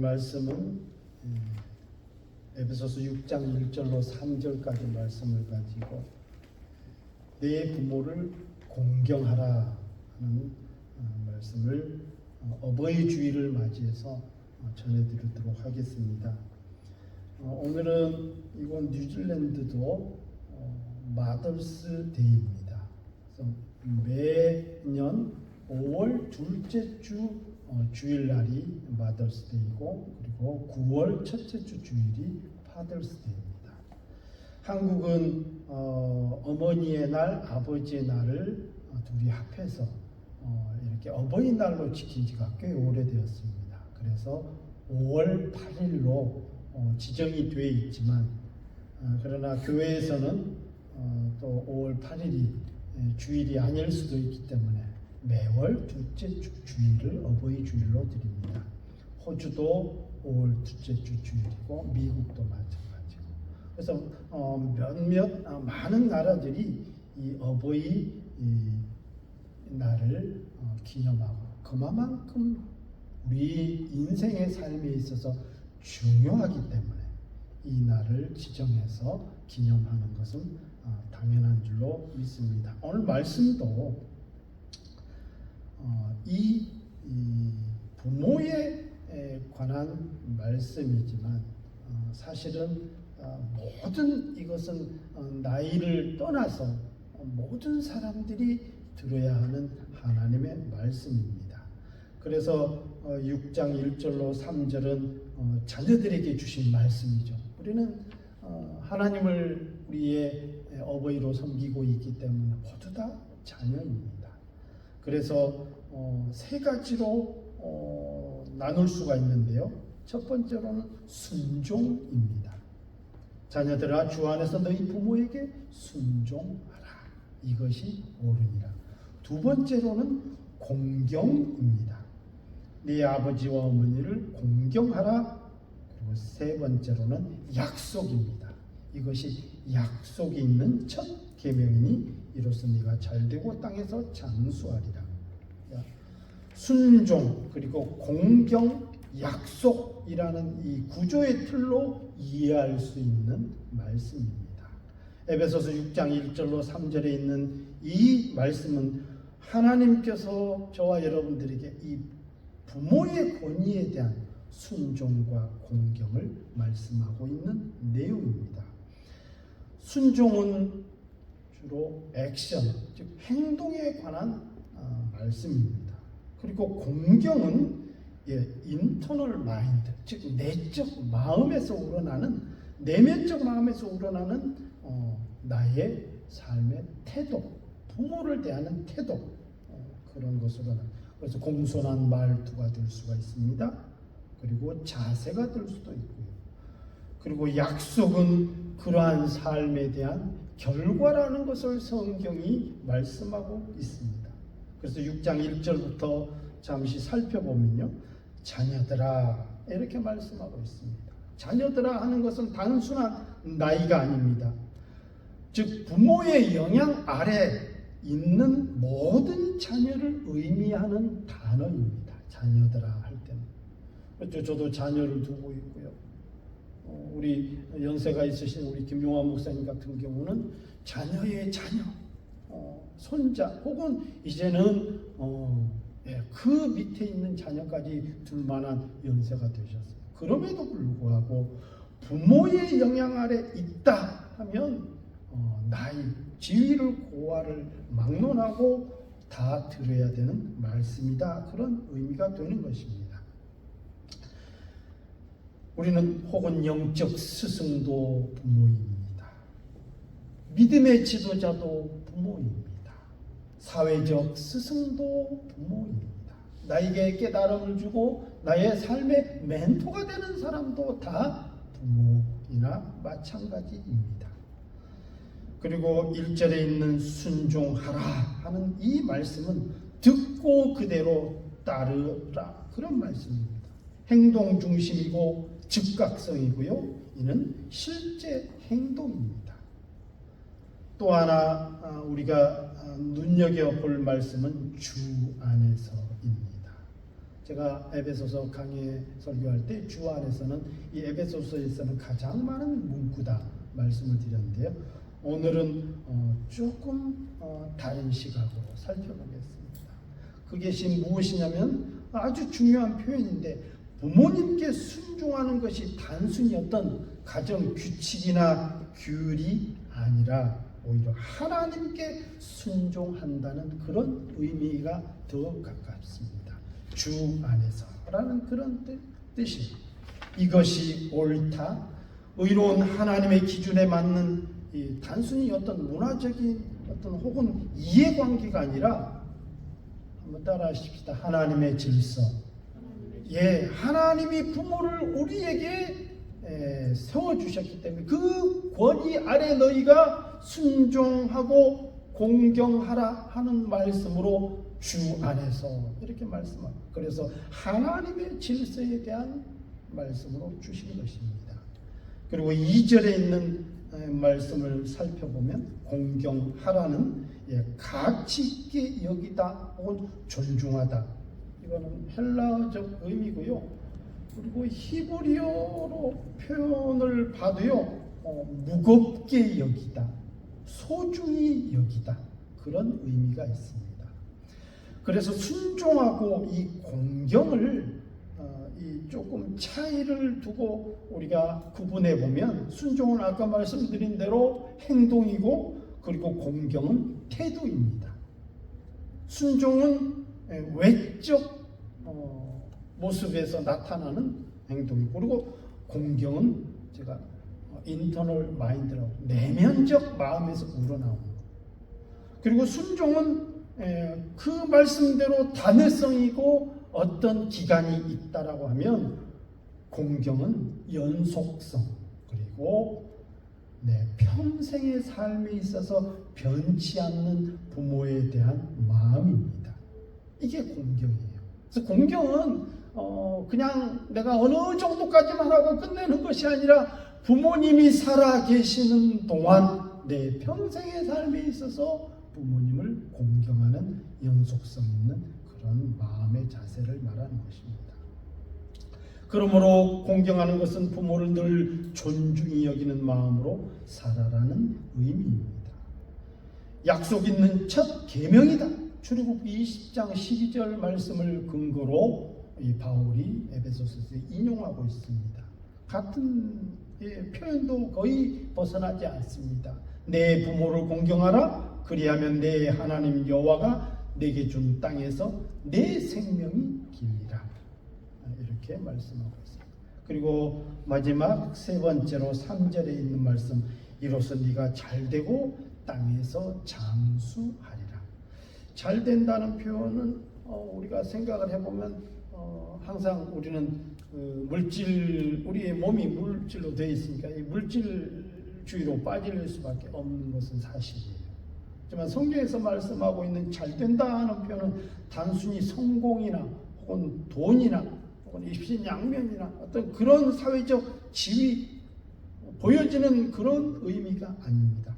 말씀은 에베소서 6장 1절로 3절까지 말씀을 가지고 내 부모를 공경하라 하는 말씀을 어버이 주일을 맞이해서 전해드리도록 하겠습니다. 오늘은 이곳 뉴질랜드도 마더스 데이입니다. 그래서 매년 5월 둘째 주 주일날이 마더스 데이고, 그리고 9월 첫째 주 주일이 파더스 데이입니다. 한국은 어머니의 날, 아버지의 날을 둘이 합해서 이렇게 어버이날로 지킨 지가 꽤 오래되었습니다. 그래서 5월 8일로 지정이 되어 있지만, 그러나 교회에서는 또 5월 8일이 주일이 아닐 수도 있기 때문에 매월 둘째 주 주일을 어버이 주일로 드립니다. 호주도 5월 둘째 주 주일이고 미국도 마찬가지고. 그래서 몇몇 많은 나라들이 이 어버이 날을 기념하고, 그만큼 우리 인생의 삶에 있어서 중요하기 때문에 이 날을 지정해서 기념하는 것은 당연한 줄로 믿습니다. 오늘 말씀도 이 부모에 관한 말씀이지만, 사실은 모든 이것은 나이를 떠나서 모든 사람들이 들어야 하는 하나님의 말씀입니다. 그래서 6장 1절로 3절은 자녀들에게 주신 말씀이죠. 우리는 하나님을 우리의 어버이로 섬기고 있기 때문에 모두 다 자녀입니다. 그래서 세 가지로 나눌 수가 있는데요. 첫 번째로는 순종입니다. 자녀들아, 주 안에서 너희 부모에게 순종하라. 이것이 옳으니라. 두 번째로는 공경입니다. 네 아버지와 어머니를 공경하라. 그리고 세 번째로는 약속입니다. 이것이 약속이 있는 첫 계명이니 이로써 네가 잘되고 땅에서 장수하리라. 순종, 그리고 공경, 약속이라는 이 구조의 틀로 이해할 수 있는 말씀입니다. 에베소서 6장 1절로 3절에 있는 이 말씀은 하나님께서 저와 여러분들에게 이 부모의 권위에 대한 순종과 공경을 말씀하고 있는 내용입니다. 순종은 주로 액션, 즉 행동에 관한 말씀입니다. 그리고 공경은 인터널 마인드, 즉 내적 마음에서 우러나는, 내면적 마음에서 우러나는 나의 삶의 태도, 부모를 대하는 태도, 그런 것으로, 그래서 공손한 말투가 될 수가 있습니다. 그리고 자세가 될 수도 있고요. 그리고 약속은 그러한 삶에 대한 결과라는 것을 성경이 말씀하고 있습니다. 그래서 6장 1절부터 잠시 살펴보면요, 자녀들아 이렇게 말씀하고 있습니다. 자녀들아 하는 것은 단순한 나이가 아닙니다. 즉 부모의 영향 아래 있는 모든 자녀를 의미하는 단어입니다. 자녀들아 할 때는. 그렇죠. 저도 자녀를 두고 있고요. 우리 연세가 있으신 우리 김용환 목사님 같은 경우는 자녀의 자녀, 손자, 혹은 이제는 그 밑에 있는 자녀까지 둘 만한 연세가 되셨어요. 그럼에도 불구하고 부모의 영향 아래 있다 하면 나이, 지위를 고하를 막론하고 다 들어야 되는 말씀이다, 그런 의미가 되는 것입니다. 우리는 혹은 영적 스승도 부모입니다. 믿음의 지도자도 부모입니다. 사회적 스승도 부모입니다. 나에게 깨달음을 주고 나의 삶의 멘토가 되는 사람도 다 부모이나 마찬가지입니다. 그리고 1절에 있는 순종하라 하는 이 말씀은 듣고 그대로 따르라, 그런 말씀입니다. 행동 중심이고 즉각성이고요. 이는 실제 행동입니다. 또 하나 우리가 눈여겨볼 말씀은 주 안에서입니다. 제가 에베소서 강의 설교할 때 주 안에서는 이 에베소서에서는 가장 많은 문구다 말씀을 드렸는데요. 오늘은 조금 다른 시각으로 살펴보겠습니다. 그것이 무엇이냐면 아주 중요한 표현인데, 부모님께 순종하는 것이 단순히 어떤 가정 규칙이나 규율이 아니라 오히려 하나님께 순종한다는 그런 의미가 더 가깝습니다. 주 안에서라는 그런 뜻이, 이것이 옳다, 의로운 하나님의 기준에 맞는 단순히 어떤 문화적인 어떤 혹은 이해관계가 아니라, 한번 따라하십시다. 하나님의 질서. 예, 하나님이 부모를 우리에게 세워주셨기 때문에 그 권위 아래 너희가 순종하고 공경하라 하는 말씀으로 주 안에서 이렇게 말씀합니다. 그래서 하나님의 질서에 대한 말씀으로 주신 것입니다. 그리고 2절에 있는 말씀을 살펴보면 공경하라는 가치 있게 여기다 혹은 존중하다, 이거는 헬라적 의미고요. 그리고 히브리어로 표현을 봐도요, 무겁게 여기다, 소중히 여기다, 그런 의미가 있습니다. 그래서 순종하고 이 공경을 조금 차이를 두고 우리가 구분해 보면, 순종은 아까 말씀드린 대로 행동이고, 그리고 공경은 태도입니다. 순종은 외적 모습에서 나타나는 행동이고, 그리고 공경은 제가 인터널 마인드라고, 내면적 마음에서 우러나오는 것. 그리고 순종은 그 말씀대로 단회성이고 어떤 기간이 있다라고 하면, 공경은 연속성, 그리고 평생의 삶에 있어서 변치 않는 부모에 대한 마음입니다. 이게 공경이에요. 그래서 공경은 그냥 내가 어느 정도까지만 하고 끝내는 것이 아니라, 부모님이 살아 계시는 동안 내 평생의 삶에 있어서 부모님을 공경하는 연속성 있는 그런 마음의 자세를 말하는 것입니다. 그러므로 공경하는 것은 부모를 늘 존중히 여기는 마음으로 살아라는 의미입니다. 약속 있는 첫 계명이다. 출애굽기 20장 12절 말씀을 근거로 이 바울이 에베소서에서 인용하고 있습니다. 같은 표현도 거의 벗어나지 않습니다. 내 부모를 공경하라. 그리하면 내 하나님 여호와가 내게 준 땅에서 내 생명이 길리라. 이렇게 말씀하고 있습니다. 그리고 마지막 세 번째로 3절에 있는 말씀, 이로써 네가 잘되고 땅에서 장수하리라. 잘된다는 표현은 우리가 생각을 해보면 항상 우리는 우리의 몸이 물질로 되어 있으니까 이 물질주의로 빠질 수밖에 없는 것은 사실이에요. 하지만 성경에서 말씀하고 있는 잘된다 하는 표현은 단순히 성공이나 혹은 돈이나 혹은 입신양면이나 어떤 그런 사회적 지위, 보여지는 그런 의미가 아닙니다.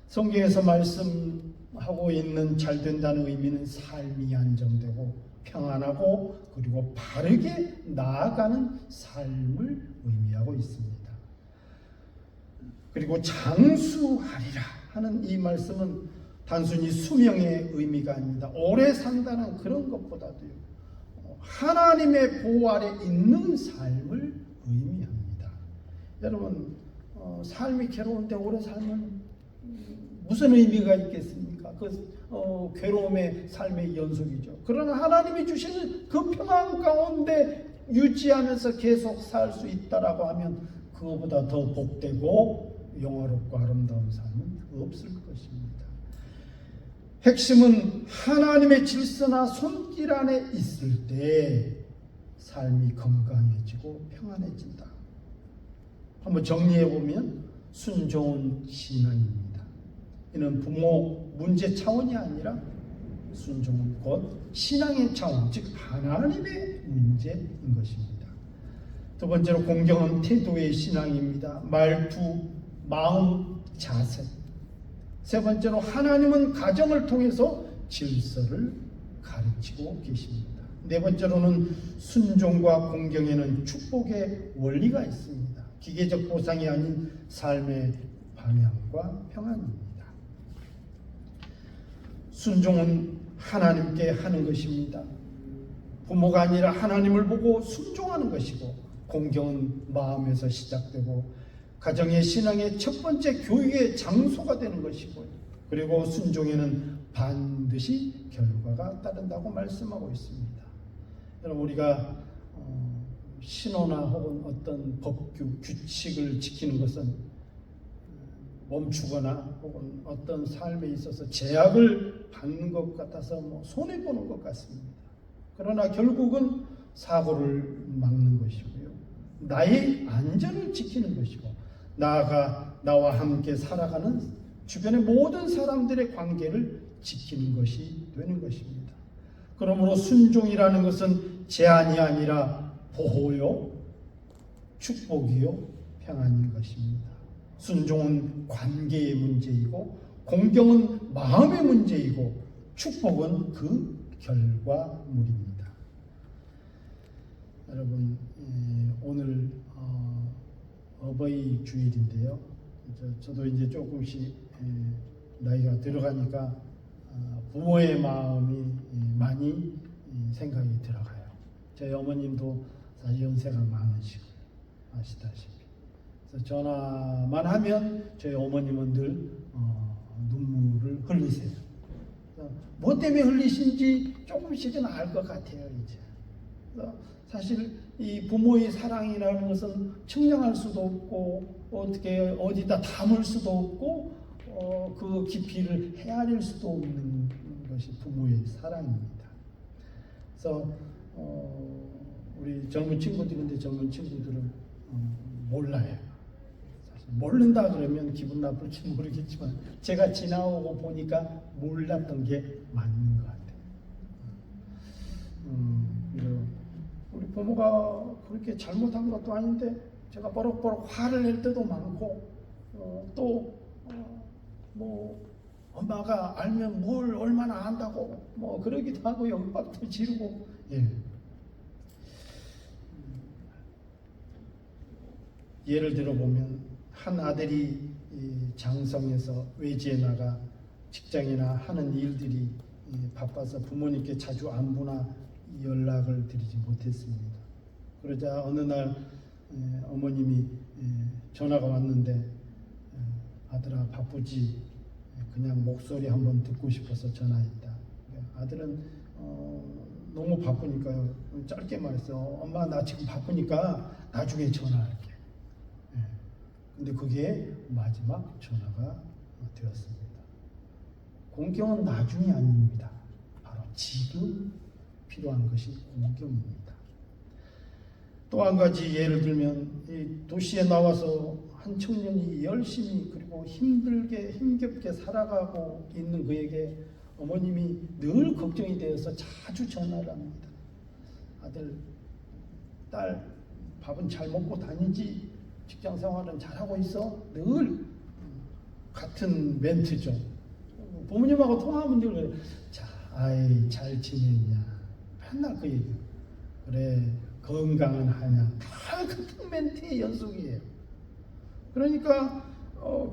성경에서 말씀하고 있는 잘된다는 의미는 삶이 안정되고 평안하고 그리고 바르게 나아가는 삶을 의미하고 있습니다. 그리고 장수하리라 하는 이 말씀은 단순히 수명의 의미가 아닙니다. 오래 산다는 그런 것보다도요, 하나님의 보호 아래 있는 삶을 의미합니다. 여러분, 삶이 괴로운데 오래 살면 무슨 의미가 있겠습니까? 괴로움의 삶의 연속이죠. 그러나 하나님이 주시는 그 평안 가운데 유지하면서 계속 살 수 있다라고 하면 그거보다 더 복되고 영화롭고 아름다운 삶은 없을 것입니다. 핵심은 하나님의 질서나 손길 안에 있을 때 삶이 건강해지고 평안해진다. 한번 정리해 보면 순종은 신앙입니다. 이는 부모 문제 차원이 아니라 순종은 곧 신앙의 차원, 즉 하나님의 문제인 것입니다. 두 번째로 공경은 태도의 신앙입니다. 말투, 마음, 자세. 세 번째로 하나님은 가정을 통해서 질서를 가르치고 계십니다. 네 번째로는 순종과 공경에는 축복의 원리가 있습니다. 기계적 보상이 아닌 삶의 방향과 평안입니다. 순종은 하나님께 하는 것입니다. 부모가 아니라 하나님을 보고 순종하는 것이고, 공경은 마음에서 시작되고 가정의 신앙의 첫 번째 교육의 장소가 되는 것이고요. 그리고 순종에는 반드시 결과가 따른다고 말씀하고 있습니다. 여러분, 우리가 신호나 혹은 어떤 법규, 규칙을 지키는 것은 멈추거나 혹은 어떤 삶에 있어서 제약을 받는 것 같아서 손해보는 것 같습니다. 그러나 결국은 사고를 막는 것이고요. 나의 안전을 지키는 것이고, 나아가 나와 함께 살아가는 주변의 모든 사람들의 관계를 지키는 것이 되는 것입니다. 그러므로 순종이라는 것은 제한이 아니라 보호요, 축복이요, 평안인 것입니다. 순종은 관계의 문제이고, 공경은 마음의 문제이고, 축복은 그 결과물입니다. 여러분, 오늘 어버이 주일인데요. 저도 이제 조금씩 나이가 들어가니까 부모의 마음이 많이 생각이 들어가요. 저희 어머님도 사실 연세가 많으시고 아시다시피, 그래서 전화만 하면 저희 어머님은 늘 눈물을 흘리세요. 뭐 때문에 흘리신지 조금씩은 알 것 같아요. 이제 사실 이 부모의 사랑이라는 것은 측량할 수도 없고, 어떻게 어디다 담을 수도 없고, 그 깊이를 헤아릴 수도 없는 것이 부모의 사랑입니다. 그래서 우리 젊은 친구들인데, 젊은 친구들은 몰라요. 사실 모른다 그러면 기분 나쁠지 모르겠지만, 제가 지나오고 보니까 몰랐던 게 맞는 것 같아요. 우리 부모가 그렇게 잘못한 것도 아닌데 제가 버럭버럭 화를 낼 때도 많고, 뭐 엄마가 알면 뭘 얼마나 안다고 그러기도 하고 옆박도 지르고. 예를 들어 보면, 한 아들이 장성에서 외지에 나가 직장이나 하는 일들이 바빠서 부모님께 자주 안부나 연락을 드리지 못했습니다. 그러자 어느 날 어머님이 전화가 왔는데, 아들아 바쁘지? 그냥 목소리 한번 듣고 싶어서 전화했다. 아들은 너무 바쁘니까요, 짧게 말했어. 엄마 나 지금 바쁘니까 나중에 전화할게. 근데 그게 마지막 전화가 되었습니다. 공경은 나중이 아닙니다. 바로 지금 필요한 것이 공경입니다. 또 한 가지 예를 들면, 이 도시에 나와서 한 청년이 열심히 그리고 힘겹게 살아가고 있는 그에게 어머님이 늘 걱정이 되어서 자주 전화를 합니다. 아들, 딸 밥은 잘 먹고 다니지? 직장 생활은 잘하고 있어? 늘 같은 멘트죠. 부모님하고 통화하면 늘 그래. 자, 아이 잘 지냈냐? 맨날 그 얘기. 그래, 건강은 하냐? 다 같은 멘트의 연속이에요. 그러니까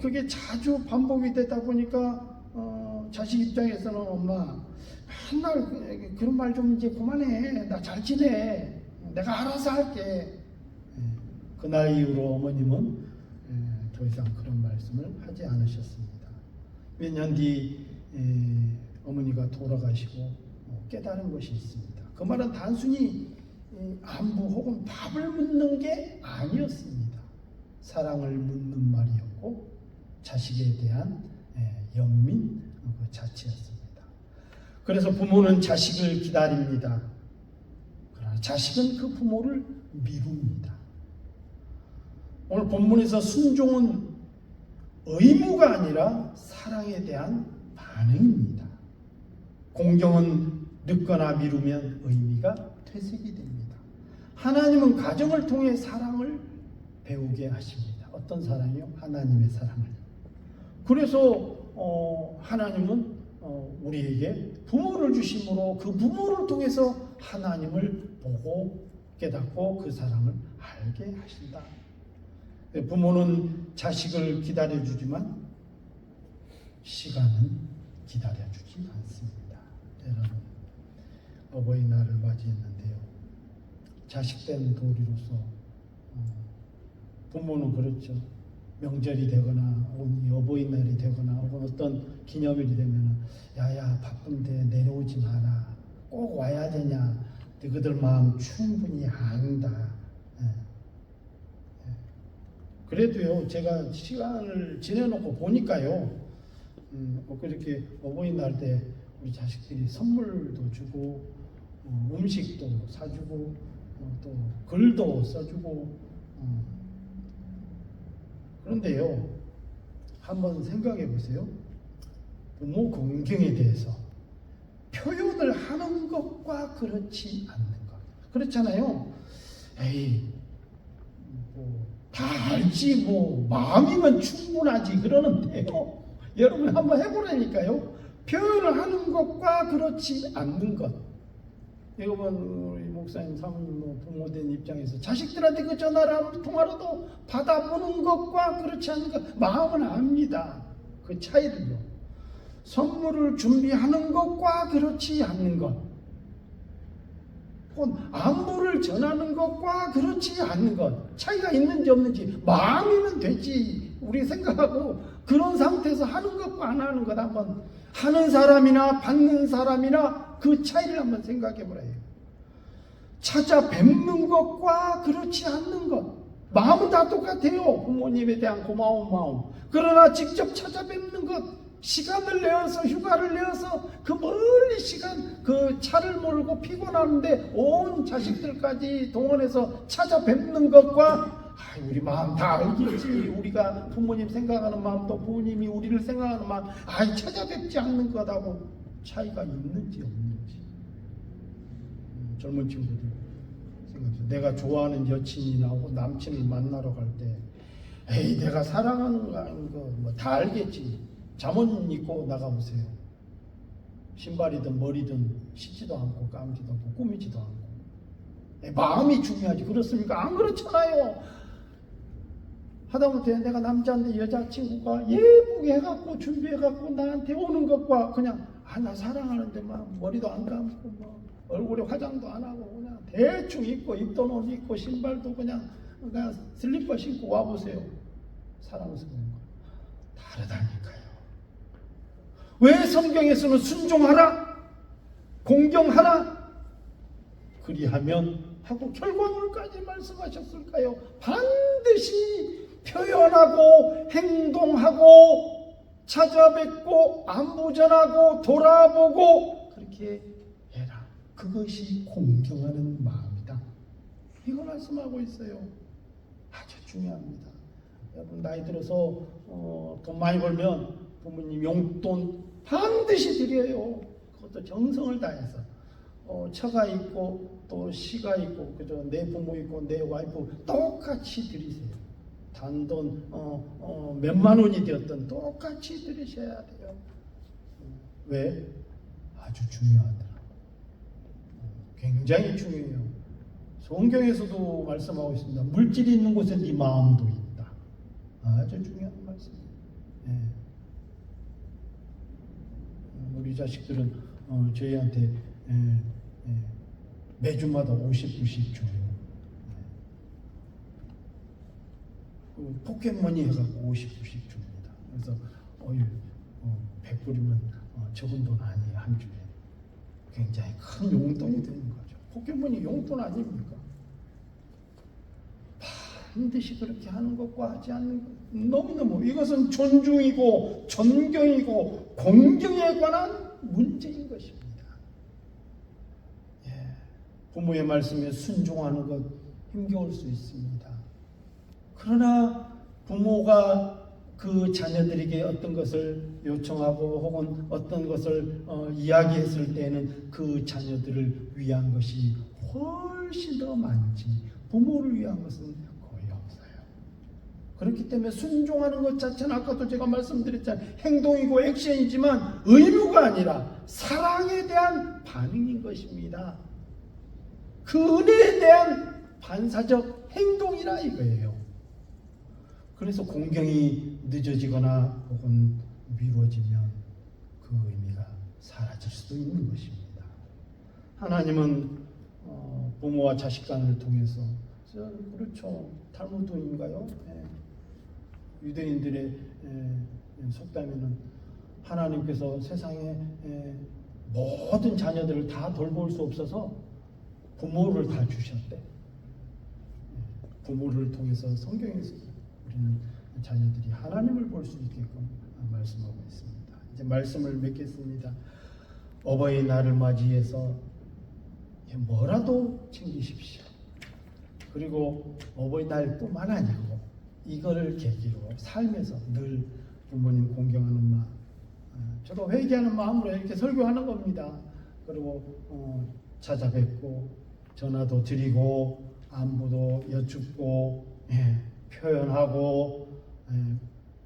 그게 자주 반복이 되다 보니까 자식 입장에서는, 엄마 맨날 그런 말 좀 이제 그만해. 나 잘 지내. 내가 알아서 할게. 그날 이후로 어머님은 더 이상 그런 말씀을 하지 않으셨습니다. 몇 년 뒤 어머니가 돌아가시고 깨달은 것이 있습니다. 그 말은 단순히 안부 혹은 밥을 묻는 게 아니었습니다. 사랑을 묻는 말이었고, 자식에 대한 연민 그 자체였습니다. 그래서 부모는 자식을 기다립니다. 그러나 자식은 그 부모를 미룹니다. 오늘 본문에서 순종은 의무가 아니라 사랑에 대한 반응입니다. 공경은 늦거나 미루면 의미가 퇴색이 됩니다. 하나님은 가정을 통해 사랑을 배우게 하십니다. 어떤 사랑이요? 하나님의 사랑을. 그래서 하나님은 우리에게 부모를 주심으로 그 부모를 통해서 하나님을 보고 깨닫고 그 사랑을 알게 하신다. 부모는 자식을 기다려주지만 시간은 기다려주지 않습니다. 여러분, 어버이날을 맞이했는데요. 자식된 도리로서 부모는 그렇죠. 명절이 되거나 혹은 어버이날이 되거나 혹은 어떤 기념일이 되면 야야 바쁜데 내려오지 마라. 꼭 와야 되냐. 그들 마음 충분히 안다. 그래도요, 제가 시간을 지내놓고 보니까요, 그렇게 어버이날 때 우리 자식들이 선물도 주고, 음식도 사주고, 또 글도 써주고, 그런데요, 한번 생각해 보세요. 부모 공경에 대해서 표현을 하는 것과 그렇지 않는 것. 그렇잖아요. 에이, 다 알지 마음이면 충분하지 그러는데요. 여러분 한번 해보라니까요. 표현을 하는 것과 그렇지 않는 것. 여러분 우리 목사님 사모님 부모된 입장에서 자식들한테 그 전화를 통화라도 받아보는 것과 그렇지 않는 것, 마음은 압니다. 그 차이를요. 선물을 준비하는 것과 그렇지 않는 것, 혹은 안부를 전하는 것과 그렇지 않는 것, 차이가 있는지 없는지 마음이면 되지 우리 생각하고 그런 상태에서 하는 것과 안 하는 것 한번, 하는 사람이나 받는 사람이나 그 차이를 한번 생각해 보라요. 찾아뵙는 것과 그렇지 않는 것, 마음은 다 똑같아요. 부모님에 대한 고마운 마음. 그러나 직접 찾아뵙는 것, 시간을 내어서 휴가를 내어서 그 멀리 시간 그 차를 몰고 피곤하는데 온 자식들까지 동원해서 찾아뵙는 것과 우리 마음 다 알겠지. 우리가 부모님 생각하는 마음도 부모님이 우리를 생각하는 마음 찾아뵙지 않는 것하고 차이가 있는지 없는지. 젊은 친구들 생각해서 내가 좋아하는 여친이나 혹은 남친을 만나러 갈 때 에이 내가 사랑하는 거 아닌 거 다 알겠지. 잠옷 입고 나가보세요. 신발이든 머리든 씻지도 않고 감지도 않고 꾸미지도 않고. 마음이 중요하지. 그렇습니까? 안 그렇잖아요. 하다못해 내가 남자인데 여자친구가 예쁘게 해갖고 준비해갖고 나한테 오는 것과 그냥 나 사랑하는데 막 머리도 안 감고 뭐 얼굴에 화장도 안 하고 그냥 대충 입고 입던 옷 입고 신발도 그냥 슬리퍼 신고 와보세요. 사랑스러운 거 다르다니까요. 왜 성경에서는 순종하라, 공경하라, 그리하면 하고 결과물까지 말씀하셨을까요? 반드시 표현하고 행동하고 찾아뵙고 안부전하고 돌아보고 그렇게 해라. 그것이 공경하는 마음이다. 이거 말씀하고 있어요. 아주 중요합니다. 여러분 나이 들어서 돈 많이 벌면 부모님 용돈 반드시 드려요. 그것도 정성을 다해서 처가 있고 또 시가 있고 그죠? 내 부모 있고 내 와이프 똑같이 드리세요. 단돈 몇만 원이 되었든 똑같이 드리셔야 돼요. 왜? 아주 중요하더라. 굉장히 중요해요. 성경에서도 말씀하고 있습니다. 물질이 있는 곳에 네 마음도 있다. 아주 중요한 말씀이에요. 네. 우리 자식들은 저희한테 매주마다 50불씩 줘요. 포켓몬이 해갖고 50불씩 줍니다. 그래서 100불이면 적은 돈 아니에요. 한 주에. 굉장히 큰 용돈이 되는 거죠. 포켓몬이 용돈 아닙니까? 반드시 그렇게 하는 것과 하지 않는 것, 너무너무 이것은 존중이고 존경이고 공경에 관한 문제인 것입니다. 부모의 말씀에 순종하는 것 힘겨울 수 있습니다. 그러나 부모가 그 자녀들에게 어떤 것을 요청하고 혹은 어떤 것을 이야기했을 때는 그 자녀들을 위한 것이 훨씬 더 많지 부모를 위한 것은 거의 없어요. 그렇기 때문에 순종하는 것 자체는 아까도 제가 말씀드렸잖아요. 행동이고 액션이지만 의무가 아니라 사랑에 대한 반응인 것입니다. 그 은혜에 대한 반사적 행동이라 이거예요. 그래서 공경이 늦어지거나 혹은 미뤄지면 그 의미가 사라질 수도 있는 것입니다. 하나님은 부모와 자식 간을 통해서 그렇죠. 탈무드인가요? 유대인들의 속담에는 하나님께서 세상에 모든 자녀들을 다 돌볼 수 없어서 부모를 다 주셨대. 부모를 통해서 성경에서 우리는 자녀들이 하나님을 볼 수 있게끔 말씀하고 있습니다. 이제 말씀을 맺겠습니다. 어버이날을 맞이해서 뭐라도 챙기십시오. 그리고 어버이날뿐만 아니고 이걸 계기로 삶에서 늘 부모님 공경하는 마음, 저도 회개하는 마음으로 이렇게 설교하는 겁니다. 그리고 찾아뵙고 전화도 드리고 안부도 여쭙고 표현하고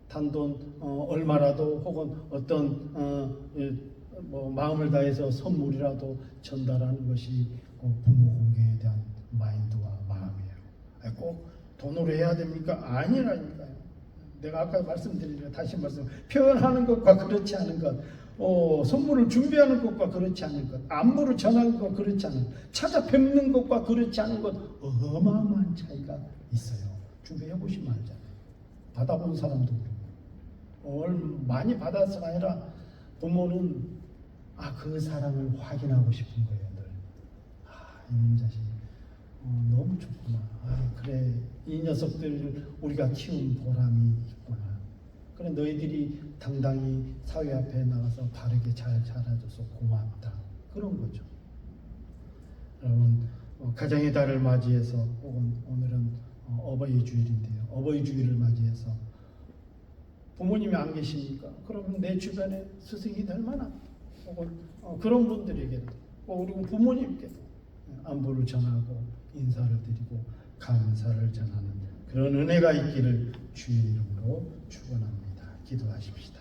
단돈 얼마라도 혹은 어떤 마음을 다해서 선물이라도 전달하는 것이 부모 공경에 대한 마인드와 마음이에요. 꼭 돈으로 해야 됩니까? 아니라니까요. 내가 아까 말씀드린 다시 말씀, 표현하는 것과 그렇지 않은 것, 선물을 준비하는 것과 그렇지 않은 것, 안부를 전하는 것과 그렇지 않은 것, 찾아뵙는 것과 그렇지 않은 것, 어마어마한 차이가 있어요. 준비해 보시면 알잖아요. 받아본 사람도 그렇고, 많이 받아서가 아니라 부모는 그 사랑을 확인하고 싶은 거예요. 늘. 이놈 자식 너무 좋구나. 그래, 이 녀석들을 우리가 키운 보람이 있구나. 그래, 너희들이 당당히 사회 앞에 나가서 바르게 잘 자라줘서 고맙다. 그런 거죠. 여러분, 가정의 달을 맞이해서 혹은 오늘은 어버이 주일인데요. 어버이 주일을 맞이해서 부모님이 안 계십니까? 그러면 내 주변에 스승이 될 만한 혹은 그런 분들에게도 그리고 부모님께도 안부를 전하고 인사를 드리고 감사를 전하는 그런 은혜가 있기를 주의 이름으로 축원합니다. 기도하십시다.